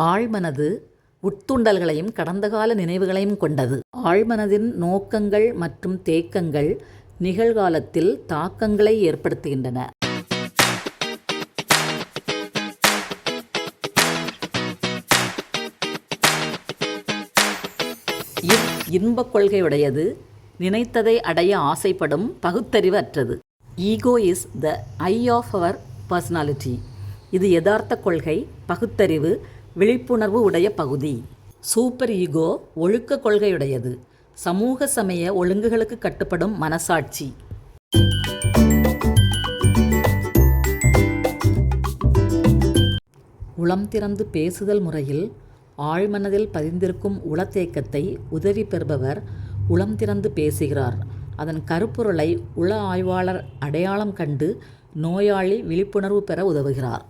ஆழ்மனது உட்தூண்டல்களையும் கடந்தகால நினைவுகளையும் கொண்டது. ஆழ்மனதின் நோக்கங்கள் மற்றும் தேக்கங்கள் நிகழ்காலத்தில் தாக்கங்களை ஏற்படுத்துகின்றன. இன்பக் கொள்கையுடையது, நினைத்ததை அடைய ஆசைப்படும், பகுத்தறிவு அற்றது. Ego is the I of our personality. இது யதார்த்த கொள்கை, பகுத்தறிவு, விழிப்புணர்வு உடைய பகுதி. சூப்பர் ஈகோ ஒழுக்க கொள்கையுடையது, சமூக சமய ஒழுங்குகளுக்கு கட்டுப்படும் மனசாட்சி. உளம் திறந்து பேசுதல் முறையில் ஆழ்மனதில் பதிந்திருக்கும் உளத்தேக்கத்தை உதவி பெறுபவர் உளம் திறந்து பேசுகிறார். அதன் கருப்பொருளை உள ஆய்வாளர் அடையாளம் கண்டு நோயாளி விழிப்புணர்வு பெற உதவுகிறார்.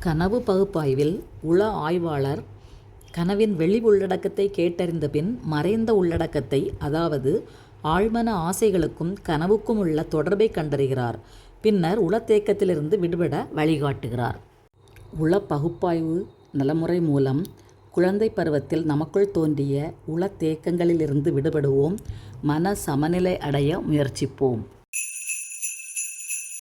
கனவு பகுப்பாய்வில் உள ஆய்வாளர் கனவின் வெளி உள்ளடக்கத்தை கேட்டறிந்த பின் மறைந்த உள்ளடக்கத்தை, அதாவது ஆழ்மன ஆசைகளுக்கும் கனவுக்கும் உள்ள தொடர்பை கண்டறிகிறார். பின்னர் உளத்தேக்கத்திலிருந்து விடுபட வழிகாட்டுகிறார். உள பகுப்பாய்வு நலமுறை மூலம் குழந்தை பருவத்தில் நமக்குள் தோன்றிய உளத்தேக்கங்களிலிருந்து விடுபடுவோம். மன சமநிலை அடைய முயற்சிப்போம்.